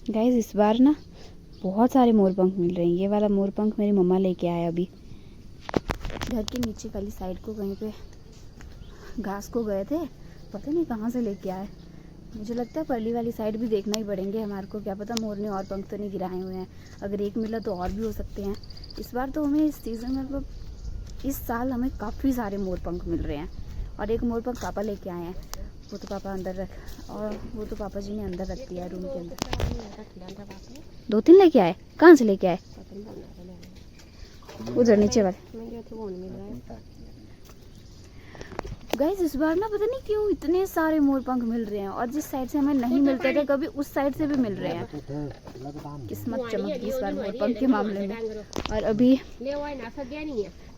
Guys इस बार ना बहुत सारे मोरपंख मिल रहे हैं। ये वाला मोरपंख मेरी मम्मा लेके आए अभी। घर के नीचे वाली साइड को कहीं पे घास को गए थे, पता नहीं कहाँ से लेके आए। मुझे लगता है परली वाली साइड भी देखना ही पड़ेंगे हमारे को, क्या पता मोर ने और पंख तो नहीं गिराए हुए हैं। अगर एक मिला तो और भी हो सकते हैं। इस बार तो हमें इस सीज़न में मतलब इस साल हमें काफ़ी सारे मोरपंख मिल रहे हैं। और एक मोरपंख पापा लेके आए हैं, वो तो पापा अंदर रख, और वो तो पापा जी ने अंदर रख दिया रूम के अंदर। 2-3 लेके आए? कहाँ से लेके आए? उधर नीचे वाले। गाइस इस बार ना पता नहीं क्यों इतने सारे मोरपंख मिल रहे हैं, और जिस साइड से हमें नहीं मिलते थे कभी, उस साइड से भी मिल रहे हैं। किस्मत चमक गई इस बार मोरपंख के मामले में। और अभी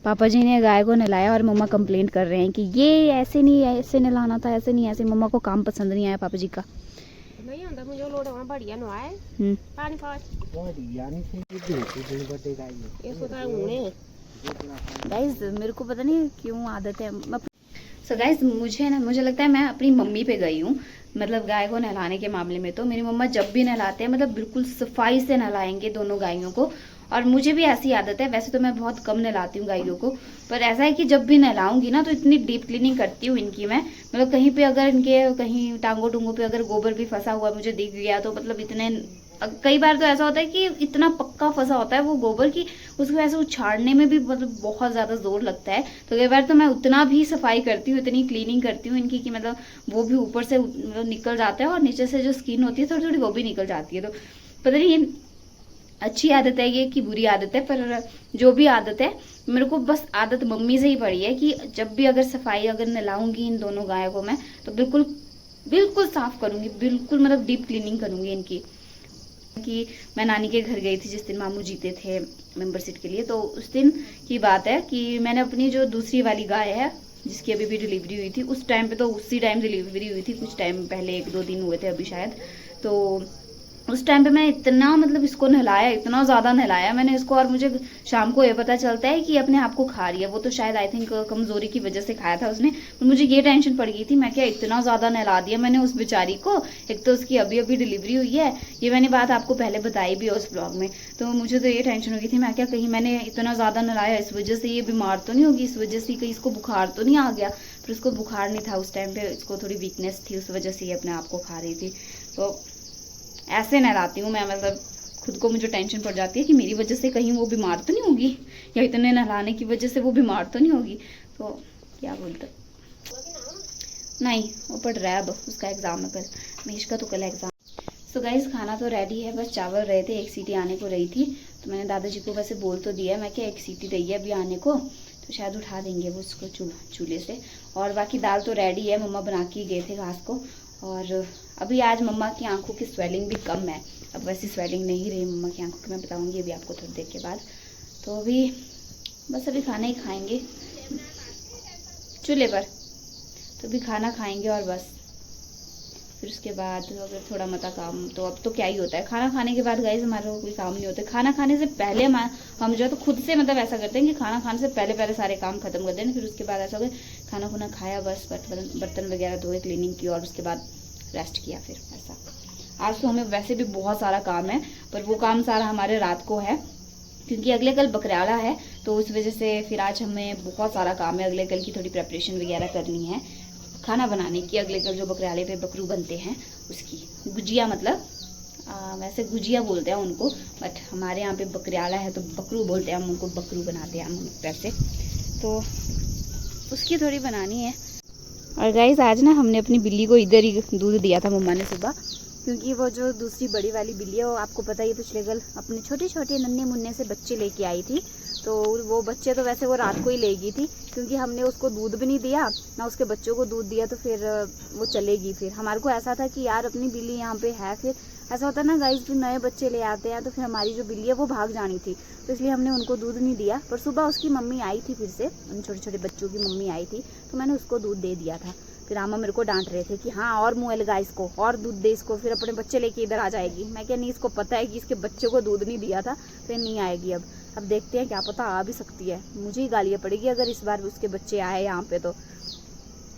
पापा जी ने गाय को नहलाया और मम्मा कंप्लेंट कर रहे हैं कि ये ऐसे नहीं, ऐसे नहलाना था, ऐसे नहीं, ऐसे। मम्मा को काम पसंद नहीं आया पापा जी का। गाइस मेरे को पता नहीं क्यों आदत है। सो गाइस मुझे लगता है मैं अपनी मम्मी पे गई हूँ, मतलब गाय को नहलाने के मामले में। तो मेरी मम्मा जब भी नहलाते हैं मतलब बिल्कुल सफाई से नहलाएंगे दोनों गायों को। और मुझे भी ऐसी आदत है, वैसे तो मैं बहुत कम नहलाती हूँ गायों को, पर ऐसा है कि जब भी नहलाऊंगी ना तो इतनी डीप क्लीनिंग करती हूँ इनकी मैं। मतलब कहीं पे अगर इनके कहीं टांगों टूंगों पे अगर गोबर भी फंसा हुआ मुझे दिख गया तो मतलब इतने, कई बार तो ऐसा होता है कि इतना पक्का फंसा होता है वो गोबर की उसको ऐसे उछाड़ने में भी मतलब बहुत ज़्यादा जोर लगता है। तो कई बार तो मैं उतना भी सफाई करती हूँ, इतनी क्लीनिंग करती हूँ इनकी कि मतलब वो भी ऊपर से मतलब निकल जाता है और नीचे से जो स्किन होती है थोड़ी थोड़ी वो भी निकल जाती है। तो पता नहीं ये अच्छी आदत है ये कि बुरी आदत है, पर जो भी आदत है मेरे को बस आदत मम्मी से ही पड़ी है कि जब भी अगर सफाई अगर नहलाऊंगी इन दोनों गायों को मैं तो बिल्कुल बिल्कुल साफ करूंगी, बिल्कुल मतलब डीप क्लीनिंग करूंगी इनकी। कि मैं नानी के घर गई थी जिस दिन मामू जीते थे मेंबरशिप के लिए, तो उस दिन की बात है कि मैंने अपनी जो दूसरी वाली गाय है जिसकी अभी भी डिलीवरी हुई थी, उस टाइम पे तो उसी टाइम डिलीवरी हुई थी, कुछ टाइम पहले 1-2 दिन हुए थे अभी शायद। तो उस टाइम पे मैं इतना मतलब इसको नहलाया, इतना ज़्यादा नहलाया मैंने इसको, और मुझे शाम को ये पता चलता है कि अपने आप को खा रही है। वो तो शायद आई थिंक कमज़ोरी की वजह से खाया था उसने, पर मुझे ये टेंशन पड़ गई थी, मैं क्या इतना ज़्यादा नहला दिया मैंने उस बेचारी को। एक तो उसकी अभी अभी डिलीवरी हुई है, ये मैंने बात आपको पहले बताई भी है उस ब्लॉग में। तो मुझे तो ये टेंशन हो गई थी, मैं क्या कहीं मैंने इतना ज़्यादा नहलाया इस वजह से ये बीमार तो नहीं होगी, इस वजह से कहीं इसको बुखार तो नहीं आ गया। फिर उसको बुखार नहीं था उस टाइम पे, इसको थोड़ी वीकनेस थी, उस वजह से ये अपने आप को खा रही थी। तो ऐसे नहलाती हूँ मैं, मतलब खुद को मुझे टेंशन पड़ जाती है कि मेरी वजह से कहीं वो बीमार तो नहीं होगी, या इतने नहलाने की वजह से वो बीमार तो नहीं होगी। तो क्या बोलते नहीं, वो पढ़ रहा है अब, उसका एग्ज़ाम है कल, महेश का तो कल एग्ज़ाम। सो गाइस खाना तो रेडी है, बस चावल रहे थे, एक सीटी आने को रही थी। तो मैंने दादाजी को वैसे बोल तो दिया, मैं क्या एक सीटी रही है अभी आने को, तो शायद उठा देंगे वो उसको चूल्हे से। और बाकी दाल तो रेडी है, मम्मा बना के गए थे घास को। और अभी आज मम्मा की आंखों की स्वेलिंग भी कम है, अब वैसी स्वेलिंग नहीं रही मम्मा की आंखों की, मैं बताऊंगी अभी आपको थोड़ी देर के बाद। तो अभी बस अभी खाना ही खाएंगे चूल्हे पर, तो अभी खाना खाएंगे और बस फिर उसके बाद अगर थोड़ा मता काम, तो अब तो क्या ही होता है खाना खाने के बाद गाइस हमारा कोई काम नहीं होता। खाना खाने से पहले हम जो है तो खुद से मतलब ऐसा करते हैं कि खाना खाने से पहले पहले सारे काम खत्म कर दें, फिर उसके बाद ऐसा हो गया खाना खुना खाया, बस बर्तन वगैरह धोए, क्लीनिंग की और उसके बाद रेस्ट किया। फिर ऐसा आज तो हमें वैसे भी बहुत सारा काम है, पर वो काम सारा हमारे रात को है क्योंकि अगले कल बकराला है, तो उस वजह से फिर आज हमें बहुत सारा काम है, अगले कल की थोड़ी प्रेपरेशन वगैरह करनी है खाना बनाने की। अगले कल जो बकराले पे बकरू बनते हैं उसकी गुजिया, मतलब वैसे गुजिया बोलते हैं उनको, बट हमारे यहाँ पे बकराला है तो बकरू बोलते हैं हम उनको, बकरू बनाते हैं हम वैसे, तो उसकी थोड़ी बनानी है। और गाइस आज ना हमने अपनी बिल्ली को इधर ही दूध दिया था मम्मा ने सुबह, क्योंकि वो जो दूसरी बड़ी वाली बिल्ली है वो आपको पता ही पिछले कल अपने छोटे छोटे नन्हे मुन्ने से बच्चे लेके आई थी, तो वो बच्चे तो वैसे वो रात को ही ले गई थी, क्योंकि हमने उसको दूध भी नहीं दिया ना उसके बच्चों को दूध दिया, तो फिर वो चलेगी। फिर हमारे को ऐसा था कि यार अपनी बिल्ली यहाँ पे है, फिर ऐसा होता है ना गाइस, फिर नए बच्चे ले आते हैं तो फिर हमारी जो बिल्ली है वो भाग जानी थी, तो इसलिए हमने उनको दूध नहीं दिया। पर सुबह उसकी मम्मी आई थी, फिर से उन छोटे छोटे बच्चों की मम्मी आई थी, तो मैंने उसको दूध दे दिया था। फिर आमा मेरे को डांट रहे थे कि हाँ और मुँह लगा इसको, और दूध दे इसको, फिर अपने बच्चे लेके इधर आ जाएगी। मैं क्या नहीं, इसको पता है कि इसके बच्चे को दूध नहीं दिया था तो ये नहीं आएगी। अब देखते हैं, क्या पता आ भी सकती है, मुझे ही गालियाँ पड़ेगी अगर इस बार उसके बच्चे आए यहाँ पे, तो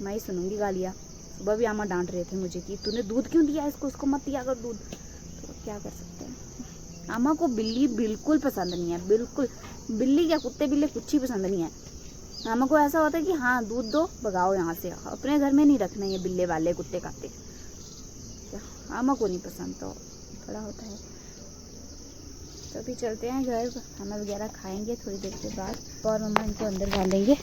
मैं ही सुनूंगी गालियाँ। सुबह भी आमा डांट रहे थे मुझे कि तूने दूध क्यों दिया इसको, उसको मत दिया अगर दूध। तो क्या कर सकते हैं। आमा को बिल्ली बिल्कुल पसंद नहीं है, बिल्कुल। बिल्ली क्या, कुत्ते बिल्ली कुछ ही पसंद नहीं है। आमा को ऐसा होता है कि हाँ दूध दो, भगाओ यहाँ से, अपने घर में नहीं रखना ये बिल्ले वाले कुत्ते काते। आमा को नहीं पसंद, तो थोड़ा होता है। तो अभी चलते हैं घर, खाना वगैरह खाएंगे थोड़ी देर के बाद, और मम्मा इनको अंदर डालेंगे।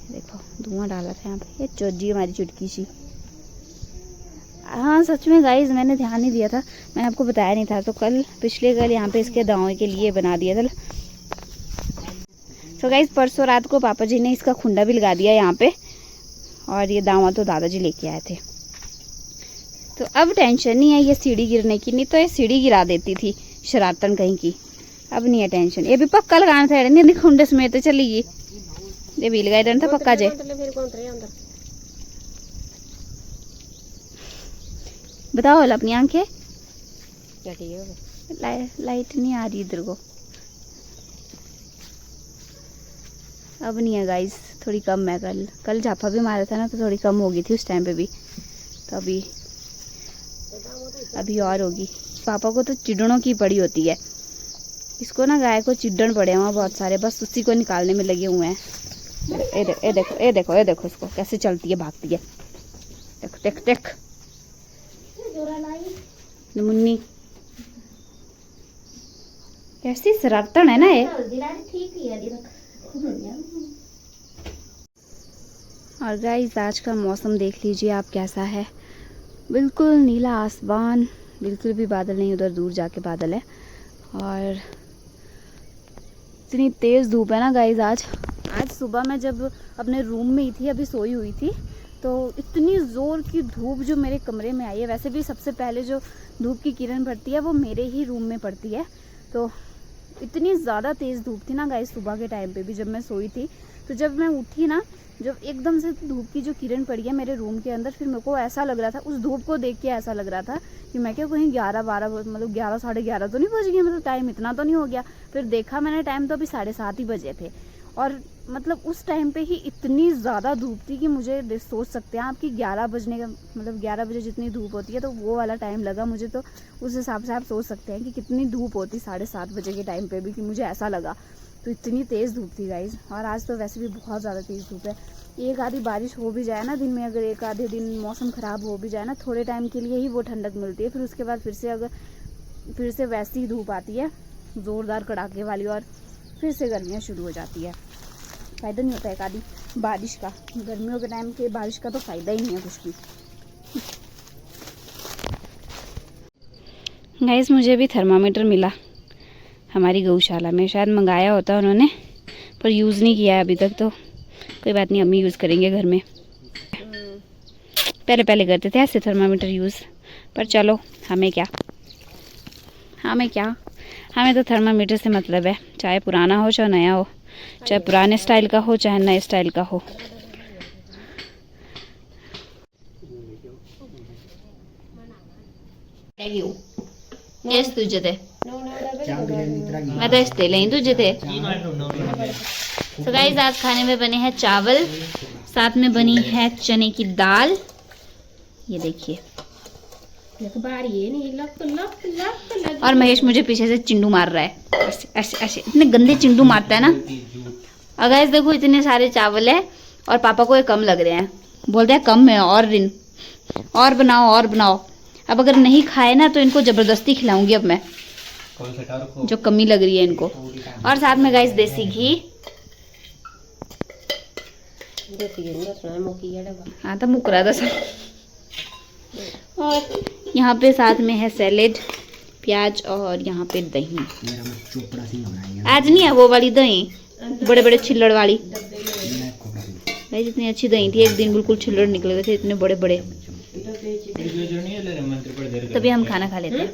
देखो धुआं डाला था यहाँ पे, ये चोजी हमारी चुटकी सी। हाँ सच में गाइस, मैंने ध्यान नहीं दिया था, मैंने आपको बताया नहीं था। तो पिछले कल यहाँ पे इसके दांव के लिए बना दिया था। तो गाइस परसों रात को पापा जी ने इसका खुंडा भी लगा दिया यहाँ पे, और ये दावा तो दादाजी लेके आए थे। तो अब टेंशन नहीं है ये सीढ़ी गिरने की, नहीं तो ये सीढ़ी गिरा देती थी शरारतन कहीं की। अब नहीं है टेंशन। ये भी पक्का लगाना था, नहीं खुंडे समेत चलेगी। ये भी लगाई देना था पक्का जे। बताओ अपनी आंखें, लाइट नहीं आ रही इधर को। अब नहीं है गाइस, थोड़ी कम है। कल झापा भी मारा था ना, तो थोड़ी कम हो गई थी उस टाइम पे भी। तो अभी और होगी। पापा को तो चिड़नों की पड़ी होती है। इसको ना गाय को चिड़न पड़े हुए बहुत सारे, बस उसी को निकालने में लगे हुए हैं। ये देखो इसको कैसे चलती है, भागती है। देख देख देख मुन्नी, कैसी शरारतन है ना ये। और गाइस आज का मौसम देख लीजिए आप कैसा है, बिल्कुल नीला आसमान, बिल्कुल भी बादल नहीं, उधर दूर जाके बादल है। और इतनी तेज़ धूप है ना गाइस। आज सुबह मैं जब अपने रूम में ही थी, अभी सोई हुई थी, तो इतनी ज़ोर की धूप जो मेरे कमरे में आई है। वैसे भी सबसे पहले जो धूप की किरण पड़ती है वो मेरे ही रूम में पड़ती है। तो इतनी ज़्यादा तेज़ धूप थी ना गाइस सुबह के टाइम पे भी, जब मैं सोई थी। तो जब मैं उठी ना, जब एकदम से धूप की जो किरण पड़ी है मेरे रूम के अंदर, फिर मेरे को ऐसा लग रहा था, उस धूप को देख के ऐसा लग रहा था कि मैं क्या कहीं 11-12 मतलब 11 साढ़े 11 तो नहीं बज गए, मतलब टाइम इतना तो नहीं हो गया। फिर देखा मैंने टाइम, तो अभी 7:30 ही बजे थे। और मतलब उस टाइम पे ही इतनी ज़्यादा धूप थी कि मुझे सोच सकते हैं आप कि 11 बजने का मतलब 11 बजे जितनी धूप होती है, तो वो वाला टाइम लगा मुझे। तो उस हिसाब से आप सोच सकते हैं कि कितनी धूप होती 7:30 बजे के टाइम पे भी, कि मुझे ऐसा लगा। तो इतनी तेज़ धूप थी गाइज। और आज तो वैसे भी बहुत ज़्यादा तेज़ धूप है। एक आधी बारिश हो भी जाए ना दिन में, अगर एक आधे दिन मौसम ख़राब हो भी जाए ना, थोड़े टाइम के लिए ही वो ठंडक मिलती है। फिर उसके बाद फिर से वैसी धूप आती है ज़ोरदार कड़ाके वाली, और फिर से गर्मियाँ शुरू हो जाती है। फ़ायदा नहीं होता एक आधी बारिश का, गर्मियों के टाइम के बारिश का तो फ़ायदा ही नहीं है कुछ भी। गाइस मुझे भी थर्मामीटर मिला हमारी गौशाला में, शायद मंगाया होता उन्होंने, पर यूज़ नहीं किया है अभी तक। तो कोई बात नहीं, अम्मी यूज़ करेंगे घर में। पहले करते थे ऐसे थर्मामीटर यूज़, पर चलो हमें क्या, हमें तो थर्मामीटर से मतलब है, चाहे पुराना हो चाहे नया हो, चाहे पुराने स्टाइल का हो चाहे नए स्टाइल का हो। तुझे थे मैं तो इसते ले तुझे थे। तो गाइस आज खाने में बने हैं चावल, साथ में बनी है चने की दाल। ये देखिए, और महेश मुझे पीछे से चिंडू मार रहा है, ऐसे ऐसे ऐसे इतने गंदे चिंडू मारता है ना। और गाइस देखो इतने सारे चावल है, और पापा को ये कम लग रहे हैं, बोलते हैं कम है और दिन और बनाओ। अब अगर नहीं खाए ना तो इनको जबरदस्ती खिलाऊंगी अब मैं, जो कमी लग रही है इनको। और साथ में गाइस देसी घी, हाँ तो मुक रहा था। और यहाँ पे साथ में है सैलेड, प्याज, और यहाँ पे दही। आज नहीं है वो वाली दही, बड़े बड़े छिल्लड़ वाली। भाई जितनी अच्छी दही थी, एक दिन बिल्कुल छिल्लड़ निकले हुए थे, इतने बड़े बड़े। तभी हम खाना खा लेते हैं।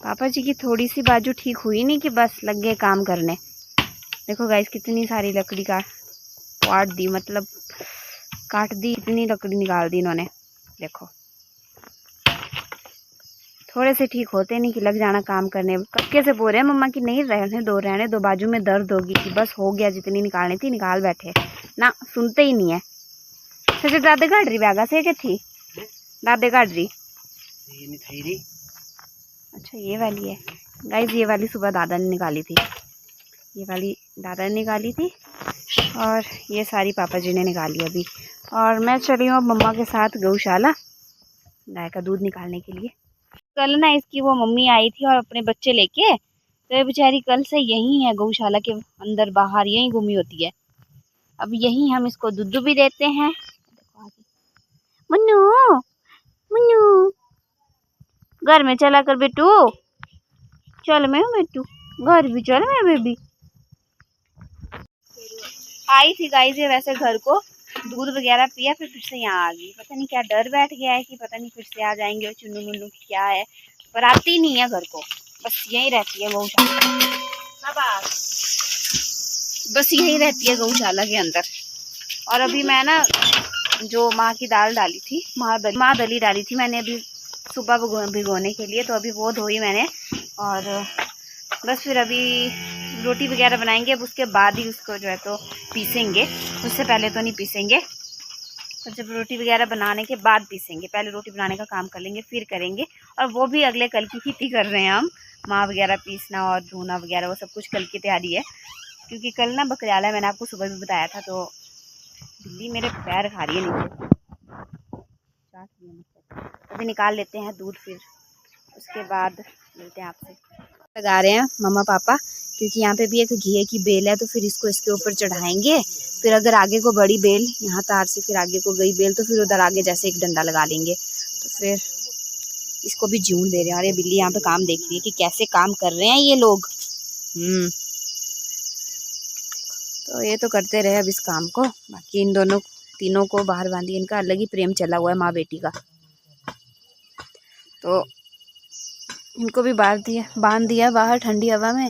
पापा जी की थोड़ी सी बाजू ठीक हुई नहीं कि बस लग गए काम करने। देखो गाइस कितनी सारी लकड़ी काट दी, मतलब काट दी, इतनी लकड़ी निकाल दी इन्होंने। देखो थोड़े से ठीक होते नहीं कि लग जाना काम करने। कक्के से बोल रहे हैं मम्मा कि नहीं रहने दो, बाजू में दर्द होगी कि बस हो गया, जितनी निकालनी थी निकाल बैठे ना, सुनते ही नहीं है। सच दादे काट रही बैगा से के थी दादे काट रही। अच्छा ये वाली है गाइस, ये वाली सुबह दादा ने निकाली थी, ये वाली दादा ने निकाली थी और ये सारी पापा जी ने निकाली अभी। और मैं चली हूँ अब मम्मा के साथ गौशाला गाय का दूध निकालने के लिए। कल ना इसकी वो मम्मी आई थी और अपने बच्चे लेके, तो ये बेचारी कल से यहीं है गौशाला के अंदर बाहर यहीं घूमी होती है। अब यहीं हम इसको दूध भी देते हैं। मुन्नू मुन्नू घर में चला कर बेटू, चल मैं बेटू घर भी चल मैं बेबी। आई थी गाइस ये वैसे घर को, दूध वगैरह पिया, फिर से यहाँ आ गई। पता नहीं क्या डर बैठ गया है कि पता नहीं फिर से आ जाएंगे और चुन्नू मुन्नू की क्या है, पर आती नहीं है घर को, बस यहीं रहती है गौशाला, बस यहीं रहती है गौशाला के अंदर। और अभी मैं ना जो माँ की दाल डाली थी, माँ दली डाली थी मैंने अभी सुबह भिगोने के लिए, तो अभी वो धोई मैंने और बस फिर अभी रोटी वगैरह बनाएंगे। अब उसके बाद ही उसको जो है तो पीसेंगे, उससे पहले तो नहीं पीसेंगे। तो जब रोटी वगैरह बनाने के बाद पीसेंगे, पहले रोटी बनाने का काम कर लेंगे फिर करेंगे। और वो भी अगले कल की खेती कर रहे हैं हम, माँ वगैरह पीसना और धोना वगैरह वो सब कुछ कल की तैयारी है। क्योंकि कल ना बकरियाला है, मैंने आपको सुबह भी बताया था, तो बिल्ली मेरे पैर खा रही है नीचे। अभी निकाल लेते हैं दूध, फिर उसके बाद मिलते हैं आपसे। लगा रहे हैं मम्मा पापा, क्योंकि यहाँ पे भी एक घी की बेल है, तो फिर इसको इसके ऊपर चढ़ाएंगे। फिर अगर आगे को बड़ी बेल यहाँ तार से फिर आगे को गई बेल, तो फिर उधर आगे जैसे एक डंडा लगा लेंगे। तो फिर इसको भी जून दे रहे हैं। और ये बिल्ली यहाँ पे काम देख रही है कि कैसे काम कर रहे हैं ये लोग। तो ये तो करते रहे अब इस काम को। बाकी इन दोनों तीनों को बाहर बांधी, इनका अलग ही प्रेम चला हुआ है माँ बेटी का। तो इनको भी बांध दिया बाहर ठंडी हवा में।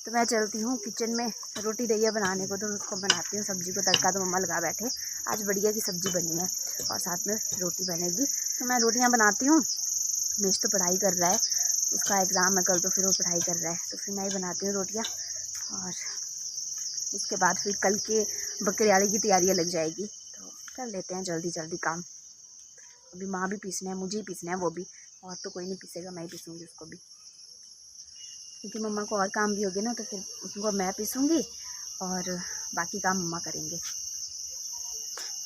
तो मैं चलती हूँ किचन में रोटी दहिया बनाने को, तो उसको बनाती हूँ। सब्जी को तड़का तो मम्मा लगा बैठे, आज बढ़िया की सब्जी बनी है और साथ में रोटी बनेगी। तो मैं रोटियाँ बनाती हूँ। मेश तो पढ़ाई कर रहा है, उसका एग्ज़ाम है कल, तो फिर वो पढ़ाई कर रहा है, तो फिर मैं ही बनाती हूँ रोटियाँ। और उसके बाद फिर कल के बकरियाले की तैयारियाँ लग जाएगी, तो कर लेते हैं जल्दी जल्दी काम। अभी माँ भी पीसना है, मुझे ही पीसना है वो भी, और तो कोई नहीं पीसेगा, मैं ही पीसूँगी उसको भी। क्योंकि मम्मा को और काम भी होगे ना, तो फिर उसको मैं पीसूँगी और बाकी काम मम्मा करेंगे।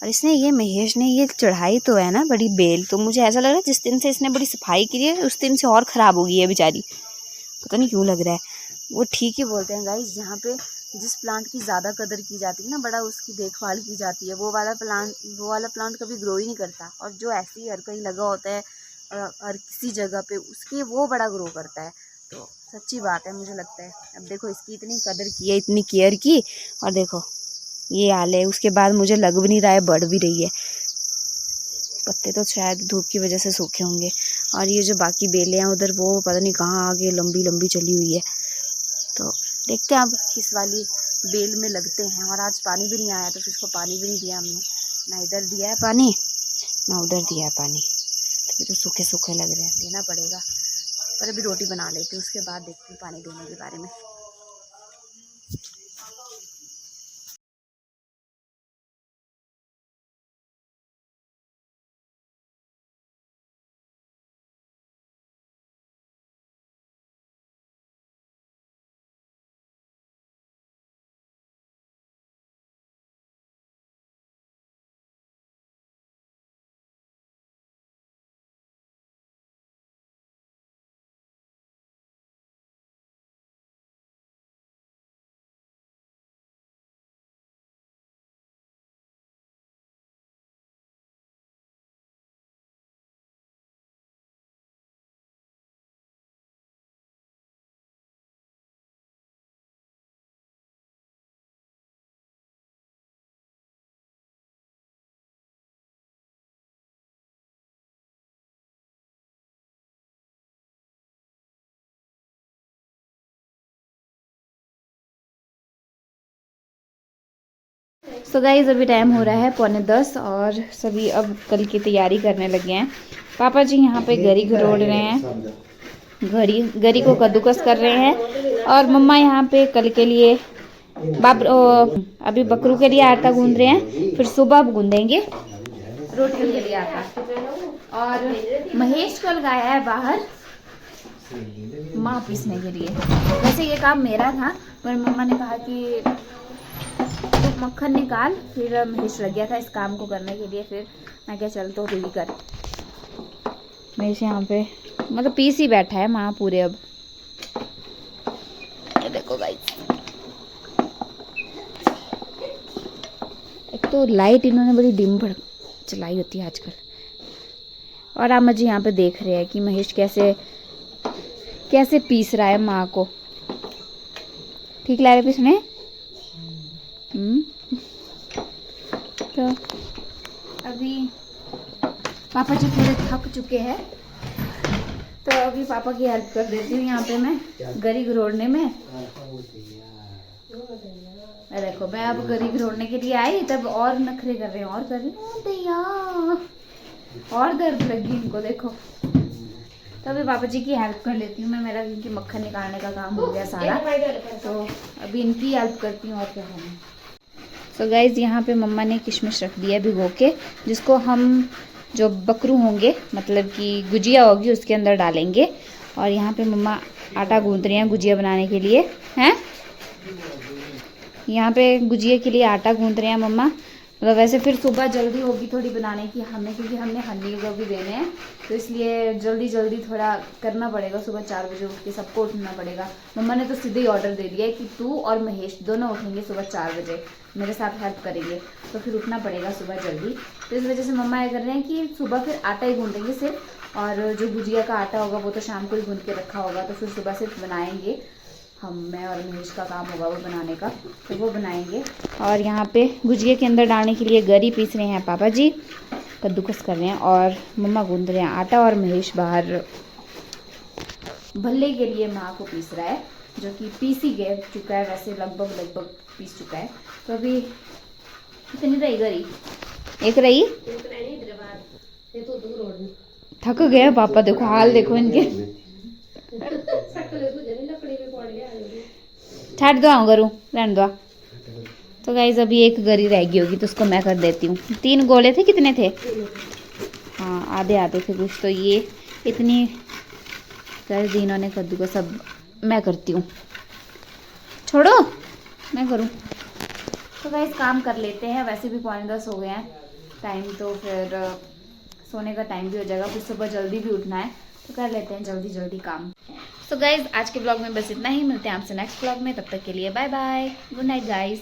और इसने ये महेश ने ये चढ़ाई तो है ना बड़ी बेल, तो मुझे ऐसा लग रहा है जिस दिन से इसने बड़ी सफाई की है उस दिन से और ख़राब हो गई है बेचारी, पता नहीं क्यों लग रहा है। वो ठीक ही बोलते हैं गाइस, जहाँ पे जिस प्लांट की ज़्यादा कदर की जाती है ना, बड़ा उसकी देखभाल की जाती है, वो वाला प्लांट कभी ग्रो ही नहीं करता। और जो ऐसे ही हर कहीं लगा होता है हर किसी जगह पे, उसके वो बड़ा ग्रो करता है। तो सच्ची बात है मुझे लगता है। अब देखो इसकी इतनी कदर की है, इतनी केयर की, और देखो ये हाल है। उसके बाद मुझे लग भी नहीं रहा है बढ़ भी रही है। पत्ते तो शायद धूप की वजह से सूखे होंगे। और ये जो बाकी बेलें हैं उधर, वो पता नहीं कहाँ आगे लंबी लंबी चली हुई है। तो देखते हैं अब किस वाली बेल में लगते हैं। और आज पानी भी नहीं आया, तो फिर इसको पानी भी नहीं दिया हमने, ना इधर दिया है पानी ना उधर दिया है पानी, तो फिर तो सूखे सूखे लग रहे हैं, देना पड़ेगा। पर अभी रोटी बना लेती हूँ, उसके बाद देखती हूँ पानी देने के बारे में। सो गाइस अभी टाइम हो रहा है 9:45 और सभी अब कल की तैयारी करने लगे हैं। पापा जी यहाँ पे गरी घरोड़ रहे हैं, गरी को कद्दूकस कर रहे हैं और मम्मा यहाँ पे कल के लिए अभी बकरू के लिए आटा गूंद रहे हैं, फिर सुबह गूंदेंगे रोटी के लिए आटा। और महेश कल गया है बाहर माँ पीसने के लिए। वैसे ये काम मेरा था पर मम्मा ने कहा कि तो मक्खन निकाल, फिर महेश लग गया था इस काम को करने के लिए। फिर मैं क्या चल तो भी कर। महेश यहाँ पे मतलब पीस ही बैठा है माँ पूरे। अब ये देखो गाइस, एक तो लाइट इन्होंने बड़ी डिम चलाई होती है आजकल। और आमा जी यहाँ पे देख रहे हैं कि महेश कैसे कैसे पीस रहा है माँ को। ठीक ला रहे पीसने। तो अभी पापा जी थोड़े थक चुके हैं तो अभी पापा की हेल्प कर देती हूँ यहाँ पे मैं गरी घरोड़ने में। देखो मैं अब गरी घरोड़ने के लिए आई तब और नखरे कर रहे हैं और कर रही हूँ दैया, और दर्द लगी इनको देखो। तो अभी पापा जी की हेल्प कर लेती हूँ मैं। मेरा इनकी मक्खन निकालने का काम हो गया सारा, तो अभी इनकी हेल्प करती हूँ और क्या करना। सो गाइज यहाँ पे मम्मा ने किशमिश रख दिया भिगो के, जिसको हम जो बकरू होंगे मतलब कि गुजिया होगी उसके अंदर डालेंगे। और यहाँ पे मम्मा आटा गूंद रही हैं गुजिया बनाने के लिए हैं। यहाँ पे गुजिया के लिए आटा गूंद रहे हैं मम्मा। मतलब वैसे फिर सुबह जल्दी होगी थोड़ी बनाने की हमें, क्योंकि हमने हनी को भी देने हैं तो इसलिए जल्दी जल्दी थोड़ा करना पड़ेगा। सुबह 4 बजे उठ के सबको उठना पड़ेगा। मम्मा ने तो सीधे ही ऑर्डर दे दिया है कि तू और महेश दोनों उठेंगे सुबह 4 बजे, मेरे साथ हेल्प करेंगे, तो फिर उठना पड़ेगा सुबह जल्दी। तो इस वजह से मम्मा ये कर रहे हैं कि सुबह फिर आटा ही गूंदेंगे सिर्फ, और जो गुजिया का आटा होगा वो तो शाम को ही गूंद के रखा होगा, तो फिर सुबह सिर्फ बनाएंगे हम, मैं और महेश का काम होगा वो बनाने का, तो वो बनाएंगे। और यहाँ पे गुजिया के अंदर डालने के लिए गरी पीस रहे हैं पापा जी, कद्दूकस कर रहे हैं और मम्मा गूंद रहे हैं आटा। और महेश बाहर भल्ले के लिए माँ को पीस रहा है, जो कि पीस ही गया चुका है वैसे, लगभग पीस चुका है। तो अभी कितनी रही गरी? एक रही। थक गए पापा, देखो हाल देखो इनके। छाट दो करूँ रहने दो। तो गाइज अभी एक गरी रह गई होगी तो उसको मैं कर देती हूँ। 3 गोले थे, कितने थे? हाँ आधे आधे थे कुछ। तो ये इतनी कर दी इन्होंने कद्दू को, सब मैं करती हूँ। छोड़ो मैं करूँ। तो गाइज काम कर लेते हैं, वैसे भी 9:45 हो गए हैं टाइम, तो फिर सोने का टाइम भी हो जाएगा, फिर सुबह जल्दी भी उठना है, तो कर लेते हैं जल्दी जल्दी काम। सो गाइज आज के ब्लॉग में बस इतना ही, मिलते हैं आपसे नेक्स्ट ब्लॉग में, तब तक के लिए bye bye, good night guys.